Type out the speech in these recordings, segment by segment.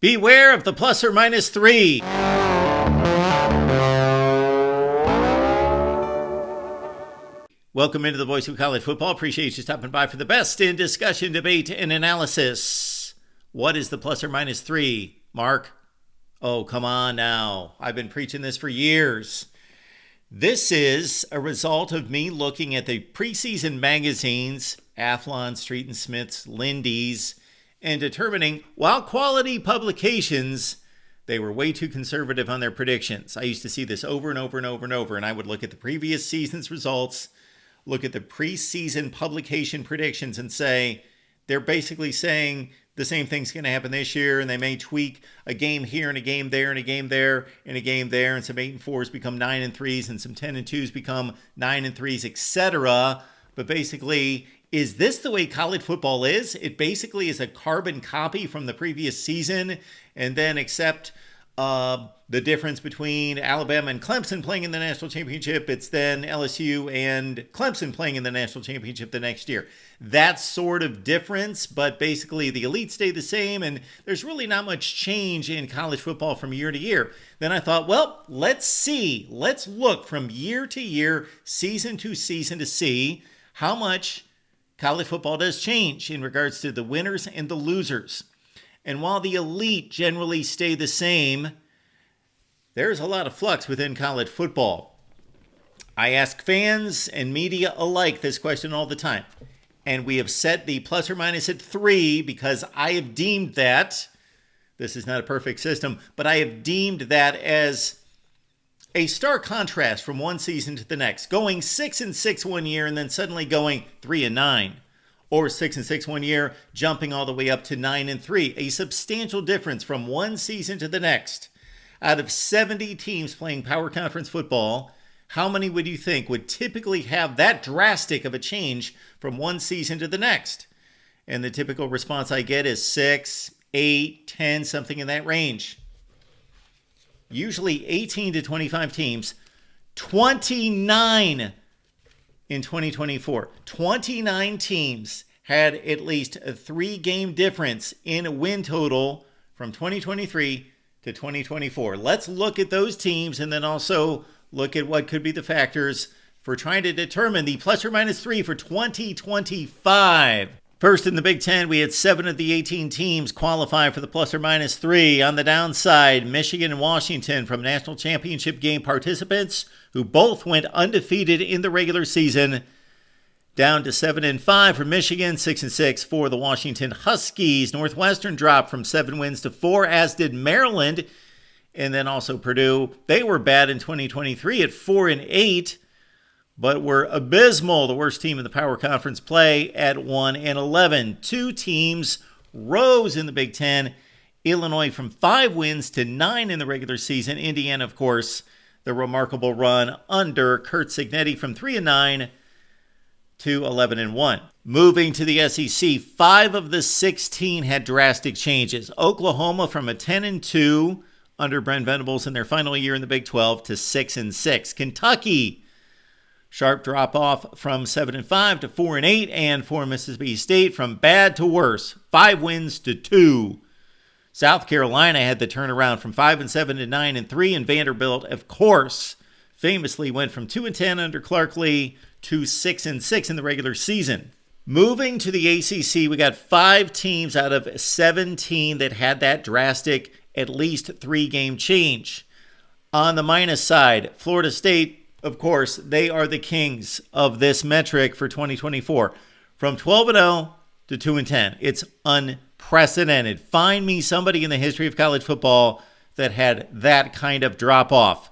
Beware of the plus or minus 3. Welcome into the Voice of College Football. Appreciate you stopping by for the best in discussion, debate, and analysis. What is the plus or minus 3, Mark? Oh, come on now. I've been preaching this for years. This is a result of me looking at the preseason magazines, Athlon, Street and Smith's, Lindy's, and determining, while quality publications, they were way too conservative on their predictions. I used to see this over and over and over and over, and I would look at the previous season's results, look at the preseason publication predictions, and say, they're basically saying the same thing's going to happen this year, and they may tweak a game here and a game there and a game there and a game there, and some 8-4s become 9-3s, and some 10-2s become 9-3s, etc. But basically, is this the way college football is? It basically is a carbon copy from the previous season, and then except the difference between Alabama and Clemson playing in the national championship, it's then LSU and Clemson playing in the national championship the next year. That sort of difference, but basically the elite stay the same, and there's really not much change in college football from year to year. Then I thought, well, let's look from year to year, season to season, to see how much college football does change in regards to the winners and the losers. And while the elite generally stay the same, there's a lot of flux within college football. I ask fans and media alike this question all the time. And we have set the plus or minus at 3 because I have deemed that, this is not a perfect system, but I have deemed that as a stark contrast from one season to the next. Going 6-6 one year and then suddenly going 3-9. Or 6-6 one year, jumping all the way up to 9-3. A substantial difference from one season to the next. Out of 70 teams playing Power Conference football, how many would you think would typically have that drastic of a change from one season to the next? And the typical response I get is 6, 8, 10, something in that range. Usually 18 to 25 teams, 29 in 2024. 29 teams had at least a 3-game difference in win total from 2023 to 2024. Let's look at those teams and then also look at what could be the factors for trying to determine the plus or minus 3 for 2025. First, in the Big Ten, we had 7 of the 18 teams qualify for the plus or minus 3. On the downside, Michigan and Washington from national championship game participants who both went undefeated in the regular season, down to 7-5 for Michigan, 6-6 for the Washington Huskies. Northwestern dropped from 7 wins to 4, as did Maryland, and then also Purdue. They were bad in 2023 at 4-8. But were abysmal, the worst team in the Power Conference play at 1-11. 2 teams rose in the Big Ten. Illinois from 5 wins to 9 in the regular season. Indiana, of course, the remarkable run under Curt Cignetti from 3-9 to 11-1. Moving to the SEC, 5 of the 16 had drastic changes. Oklahoma from a 10-2 under Brent Venables in their final year in the Big 12 to 6-6. Kentucky, sharp drop off from 7-5 to 4-8, and for Mississippi State from bad to worse, 5 wins to 2. South Carolina had the turnaround from 5-7 to 9-3, and Vanderbilt, of course, famously went from 2-10 under Clark Lee to 6-6 in the regular season. Moving to the ACC, we got 5 teams out of 17 that had that drastic, at least 3-game change. On the minus side, Florida State, of course, they are the kings of this metric for 2024. From 12-0 to 2-10. It's unprecedented. Find me somebody in the history of college football that had that kind of drop-off.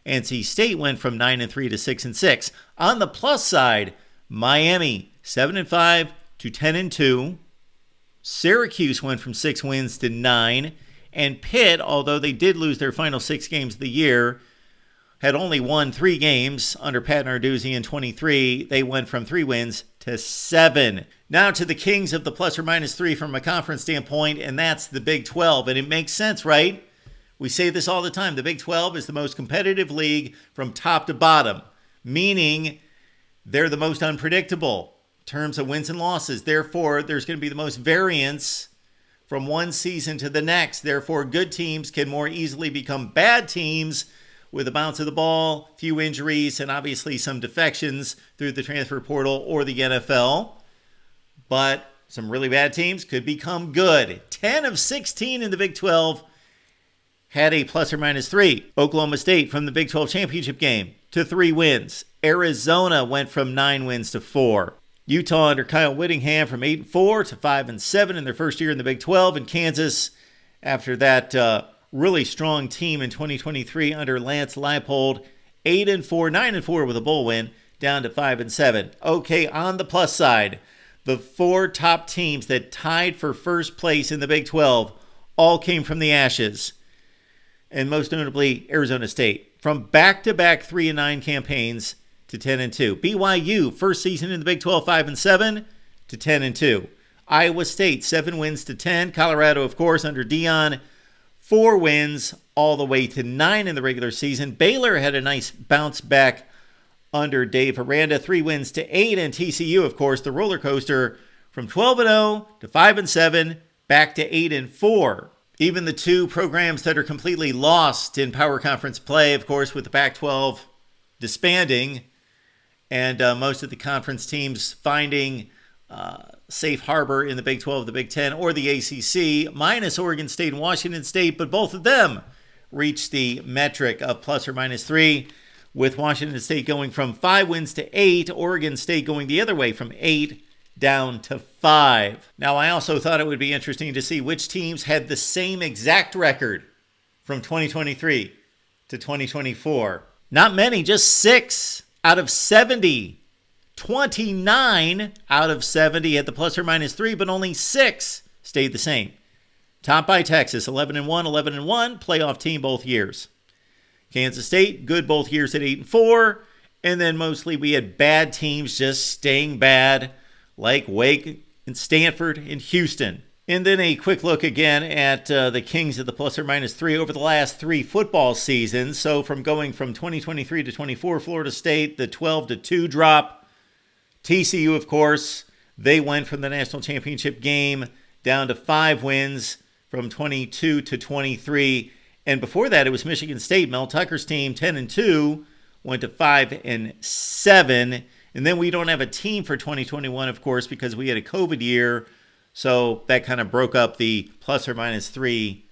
NC State went from 9-3 to 6-6. On the plus side, Miami, 7-5 to 10-2. Syracuse went from 6 wins to 9. And Pitt, although they did lose their final 6 games of the year, had only won 3 games under Pat Narduzzi in 23. They went from 3 wins to 7. Now to the kings of the plus or minus 3 from a conference standpoint, and that's the Big 12. And it makes sense, right? We say this all the time. The Big 12 is the most competitive league from top to bottom, meaning they're the most unpredictable in terms of wins and losses. Therefore, there's going to be the most variance from one season to the next. Therefore, good teams can more easily become bad teams with a bounce of the ball, few injuries, and obviously some defections through the transfer portal or the NFL. But some really bad teams could become good. 10 of 16 in the Big 12 had a plus or minus 3. Oklahoma State from the Big 12 championship game to 3 wins. Arizona went from 9 wins to 4. Utah under Kyle Whittingham from 8-4 to 5-7 in their first year in the Big 12. And Kansas, after that really strong team in 2023 under Lance Leipold, 8-4, 9-4 with a bowl win, down to 5-7. Okay, on the plus side, the 4 top teams that tied for first place in the Big 12 all came from the Ashes. And most notably, Arizona State. From back-to-back 3-9 campaigns to 10-2. BYU, first season in the Big 12, 5-7 to 10-2. Iowa State, 7 wins to 10. Colorado, of course, under Dion, 4 wins all the way to 9 in the regular season. Baylor had a nice bounce back under Dave Aranda, 3 wins to 8. And TCU, of course, the roller coaster from 12-0 to 5-7, back to 8-4. Even the 2 programs that are completely lost in power conference play, of course, with the Pac-12 disbanding and most of the conference teams finding safe harbor in the Big 12, the Big 10, or the ACC, minus Oregon State and Washington State, but both of them reached the metric of plus or minus 3, with Washington State going from 5 wins to 8, Oregon State going the other way from 8 down to 5. Now, I also thought it would be interesting to see which teams had the same exact record from 2023 to 2024. Not many, just 6 out of 70. 29 out of 70 at the plus or minus 3, but only 6 stayed the same. Top by Texas, 11-1, 11-1, playoff team both years. Kansas State, good both years at 8-4, and then mostly we had bad teams just staying bad, like Wake and Stanford and Houston. And then a quick look again at the Kings of the plus or minus 3 over the last 3 football seasons. So from going from 2023 to 24, Florida State, the 12-2 drop. TCU, of course, they went from the national championship game down to 5 wins from 22 to 23. And before that, it was Michigan State. Mel Tucker's team, 10-2, went to 5-7. And then we don't have a team for 2021, of course, because we had a COVID year. So that kind of broke up the plus or minus 3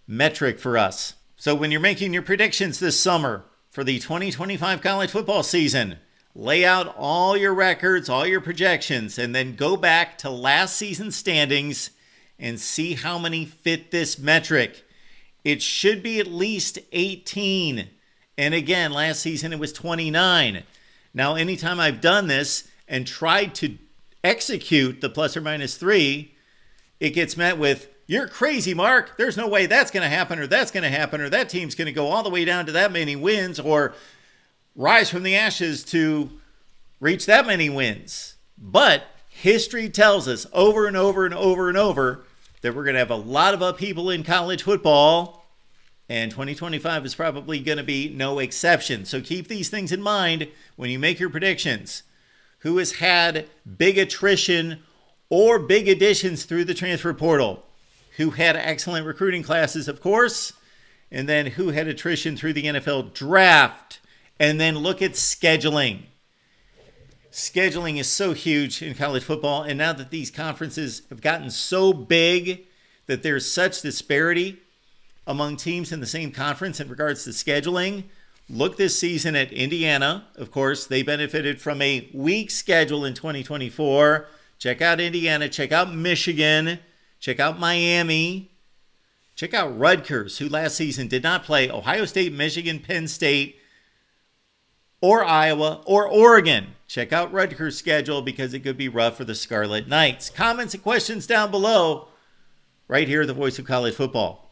metric for us. So when you're making your predictions this summer for the 2025 college football season, lay out all your records, all your projections, and then go back to last season's standings and see how many fit this metric. It should be at least 18. And again, last season it was 29. Now, anytime I've done this and tried to execute the plus or minus 3, it gets met with, "You're crazy, Mark. There's no way that's going to happen, or that's going to happen, or that team's going to go all the way down to that many wins, or rise from the ashes to reach that many wins." But history tells us over and over and over and over that we're going to have a lot of upheaval in college football, and 2025 is probably going to be no exception. So keep these things in mind when you make your predictions. Who has had big attrition or big additions through the transfer portal? Who had excellent recruiting classes, of course, and then who had attrition through the NFL draft? And then look at scheduling. Scheduling is so huge in college football, and now that these conferences have gotten so big that there's such disparity among teams in the same conference in regards to scheduling. Look this season at Indiana. Of course, they benefited from a weak schedule in 2024. Check out Indiana. Check out Michigan. Check out Miami. Check out Rutgers, who last season did not play Ohio State, Michigan, Penn State, or Iowa, or Oregon. Check out Rutgers' schedule because it could be rough for the Scarlet Knights. Comments and questions down below, right here at the Voice of College Football.